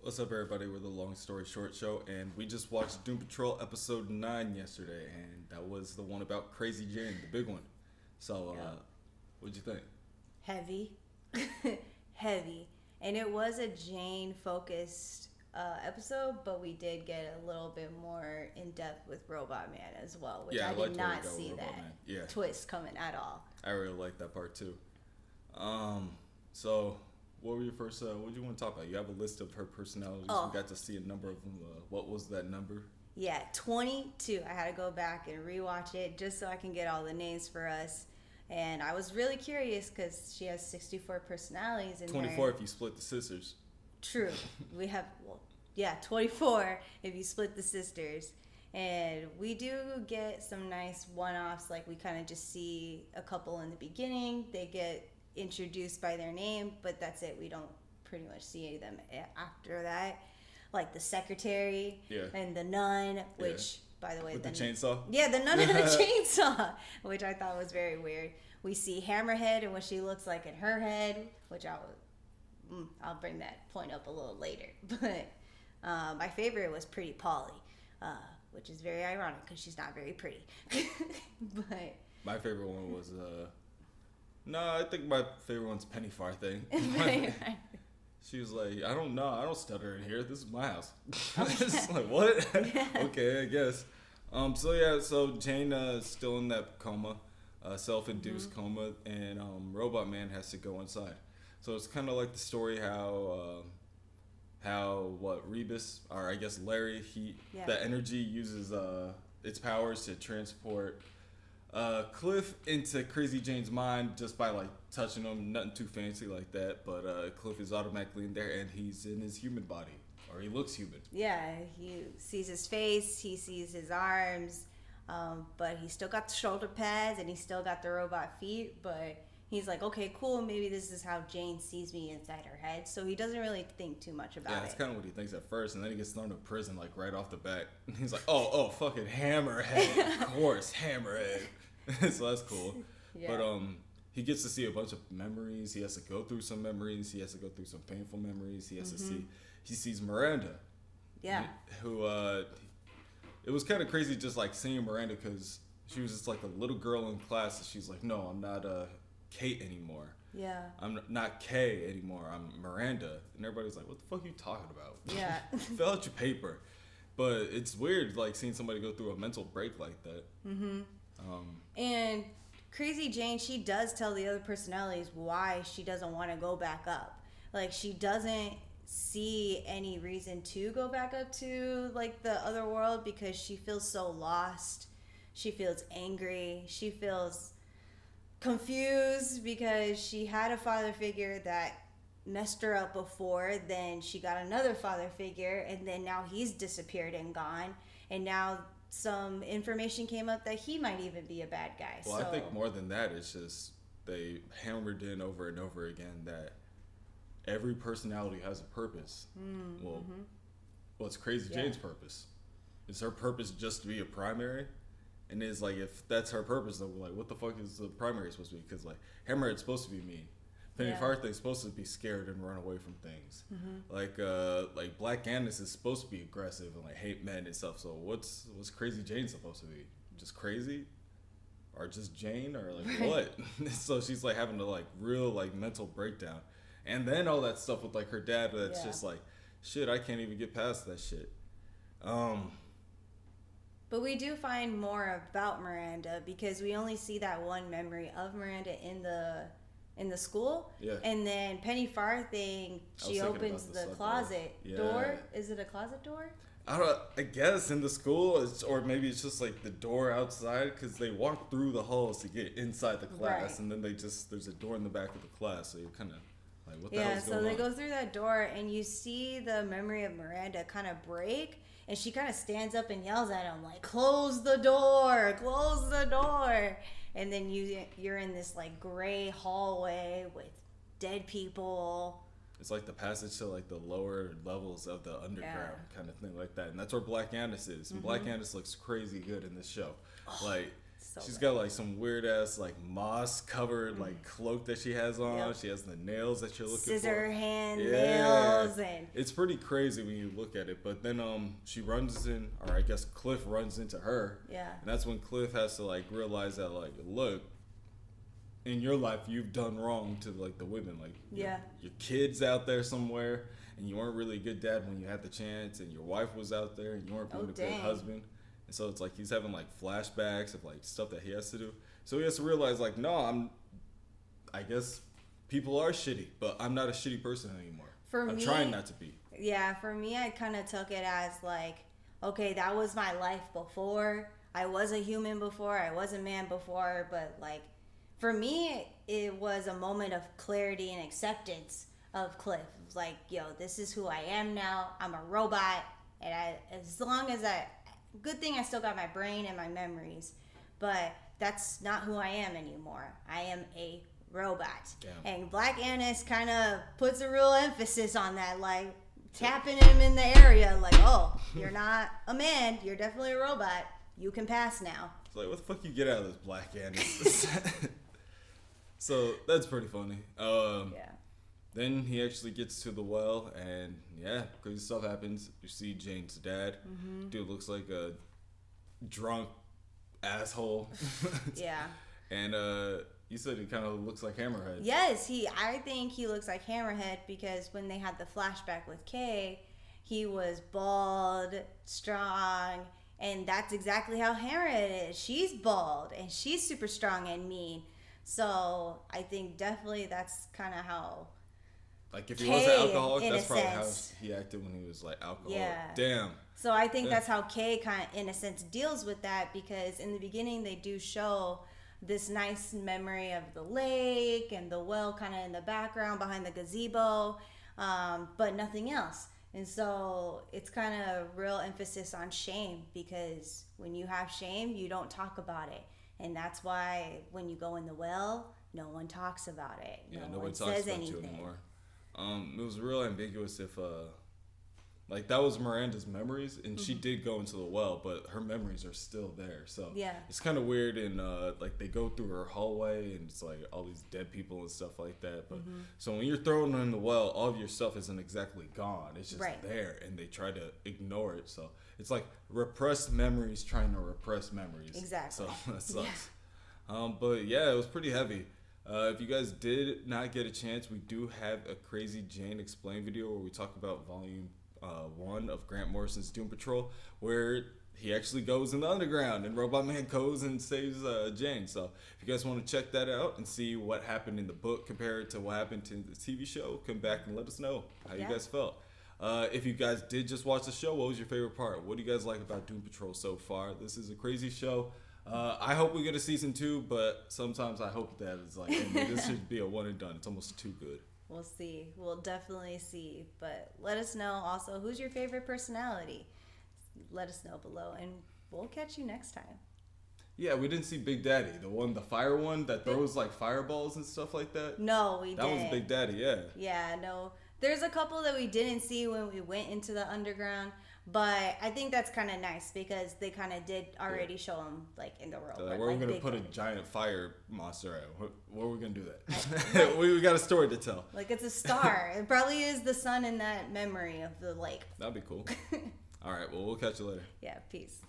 What's up, everybody? We're the Long Story Short Show, and we just watched Doom Patrol episode 9 yesterday, and that was the one about Crazy Jane, the big one. So, Yeah. what'd you think? Heavy. Heavy. And it was a Jane focused episode, but we did get a little bit more in depth with Robot Man as well, which Yeah, I I liked did where we not got with see Robot that Man. Yeah. twist coming at all. I really like that part too. So what were your first? What did you want to talk about? You have a list of her personalities. Oh. We got to see a number of them. What was that number? Yeah, 22. I had to go back and rewatch it just so I can get all the names for us. And I was really curious because she has 64 personalities in 24 there. if you split the sisters. True. We have, 24 if you split the sisters. And we do get some nice one-offs, like we kind of just see a couple in the beginning. They get introduced by their name, but that's it. We don't pretty much see them after that. Like the secretary Yeah. and the nun, which, by the way, With the chainsaw? Yeah, the nun and the chainsaw, which I thought was very weird. We see Hammerhead and what she looks like in her head, which I'll bring that point up a little later. But my favorite was Pretty Polly, which is very ironic because she's not very pretty. But My favorite one was no, I think my favorite one's Penny Farthing. She was like, I don't know, I don't stutter in here. This is my house. It's like, what? Okay, I guess. So Jane is still in that coma, self-induced coma, and Robot Man has to go inside. So it's kind of like the story how Rebus, or I guess Larry, the energy uses its powers to transport Cliff into Crazy Jane's mind just by like touching him. Nothing too fancy like that, but Cliff is automatically in there, and he's in his human body, or he looks human. yeah, he sees his face, he sees his arms, but he still got the shoulder pads and he still got the robot feet. But he's like, okay, cool, maybe this is how Jane sees me inside her head. So he doesn't really think too much about Yeah, it. that's kind of what he thinks at first, and then he gets thrown to prison like right off the bat. And he's like, oh, fucking Hammerhead, of course, Hammerhead. So that's cool. Yeah. But he gets to see a bunch of memories. He has to go through some memories. He has to go through some painful memories. He has to see. He sees Miranda. Yeah. Who it was kind of crazy just like seeing Miranda because she was just like a little girl in class, and she's like, no, I'm not Kate anymore. Yeah. I'm not Kay anymore. I'm Miranda. And everybody's like, what the fuck are you talking about? Yeah. Fill out your paper. But it's weird, like, seeing somebody go through a mental break like that. Mm-hmm. And Crazy Jane, she does tell the other personalities why she doesn't want to go back up. Like, she doesn't see any reason to go back up to, like, the other world because she feels so lost. She feels angry. She feels confused because she had a father figure that messed her up before. Then she got another father figure, and then now he's disappeared and gone. And now some information came up that he might even be a bad guy. Well, I think more than that, it's just they hammered in over and over again that every personality has a purpose. Well, what's Crazy Jane's purpose? Is her purpose just to be a primary? And it's like, if that's her purpose, then we're like, what the fuck is the primary supposed to be? Because like Hammerhead's supposed to be mean. Penny Farthing's supposed to be scared and run away from things. Like Black Candace is supposed to be aggressive and like hate men and stuff. So what's Crazy Jane supposed to be? Just crazy? Or just Jane? Or like what? So she's like having a like real like mental breakdown. And then all that stuff with like her dad that's just like, shit, I can't even get past that shit. But we do find more about Miranda because we only see that one memory of Miranda in the school. Yeah. And then Penny Farthing, she opens the closet door. Is it a closet door? I guess in the school, or maybe it's just like the door outside, because they walk through the halls to get inside the class, Right. and then there's a door in the back of the class, so you're kind of like, what the hell's So going they on? go through that door, and you see the memory of Miranda kind of break, and she kind of stands up and yells at him like, close the door, close the door. And then you're in this like gray hallway with dead people. It's like the passage to like the lower levels of the underground kind of thing like that, and that's where Black Candace is. And Black Candace looks crazy good in this show. Like So she's good. got like some weird ass like moss covered like cloak that she has on. Yep. She has the nails that you're looking Scissor for. hand Yeah. nails and It's pretty crazy when you look at it. But then she runs in, or I guess Cliff runs into her. yeah. And that's when Cliff has to like realize that like, look, in your life you've done wrong to like the women. Like Yeah. your kids out there somewhere, and you weren't really a good dad when you had the chance, and your wife was out there and you weren't being Oh, a dang. good husband. And so it's like he's having like flashbacks of like stuff that he has to do. So he has to realize like, no, I guess people are shitty, but I'm not a shitty person anymore. I'm trying not to be. Yeah, for me, I kind of took it as like, okay, that was my life before. I was a human before. I was a man before. But like, for me, it was a moment of clarity and acceptance of Cliff. It was like, yo, this is who I am now. I'm a robot. And as long as good thing I still got my brain and my memories. But that's not who I am anymore. I am a robot. Damn. And Black Annis kind of puts a real emphasis on that, like tapping him in the area, like, oh, you're not a man, you're definitely a robot. You can pass now. It's like, what the fuck you get out of this, Black Annis? So that's pretty funny. Yeah. Then he actually gets to the well, and yeah, crazy stuff happens. You see Jane's dad. Mm-hmm. Dude looks like a drunk asshole. Yeah. And you said he kind of looks like Hammerhead. Yes, I think he looks like Hammerhead because when they had the flashback with Kay, he was bald, strong, and that's exactly how Hammerhead is. She's bald and she's super strong and mean. So I think definitely that's kind of how. Like if he Kay, was an alcoholic, in that's a probably sense. how he acted when he was like alcoholic. Yeah. Damn. So I think Yeah. that's how Kay kind of, in a sense, deals with that because in the beginning they do show this nice memory of the lake and the well kind of in the background behind the gazebo, but nothing else. And so it's kind of real emphasis on shame because when you have shame, you don't talk about it. And that's why when you go in the well, no one talks about it. Yeah, no nobody one talks says about anything. you anymore. It was real ambiguous if like that was Miranda's memories, and she did go into the well, but her memories are still there. So Yeah. it's kind of weird, and like they go through her hallway, and it's like all these dead people and stuff like that. But so when you're thrown in the well, all of your stuff isn't exactly gone; it's just Right. there, and they try to ignore it. So it's like repressed memories trying to repress memories. Exactly. So that sucks. But yeah, it was pretty heavy. If you guys did not get a chance, we do have a Crazy Jane Explain video where we talk about volume 1 of Grant Morrison's Doom Patrol, where he actually goes in the underground and Robot Man goes and saves Jane. So if you guys want to check that out and see what happened in the book compared to what happened in the TV show, come back and let us know how you guys felt. If you guys did just watch the show, what was your favorite part? What do you guys like about Doom Patrol so far? This is a crazy show. I hope we get a season 2, but sometimes I hope that it's like, hey, this should be a one and done. It's almost too good. We'll see. We'll definitely see. But let us know also who's your favorite personality. Let us know below, and we'll catch you next time. Yeah, we didn't see Big Daddy, the fire one that throws like fireballs and stuff like that. No, we That didn't. was Big Daddy, yeah. Yeah, no. There's a couple that we didn't see when we went into the underground, but I think that's kind of nice because they kind of did already show them like in the world. So, but, where are we like, gonna big put a ones. giant fire monster at? Where are we gonna do that? we got a story to tell. Like it's a star. It probably is the sun in that memory of the lake. That'd be cool. All right, well, we'll catch you later. Yeah, peace.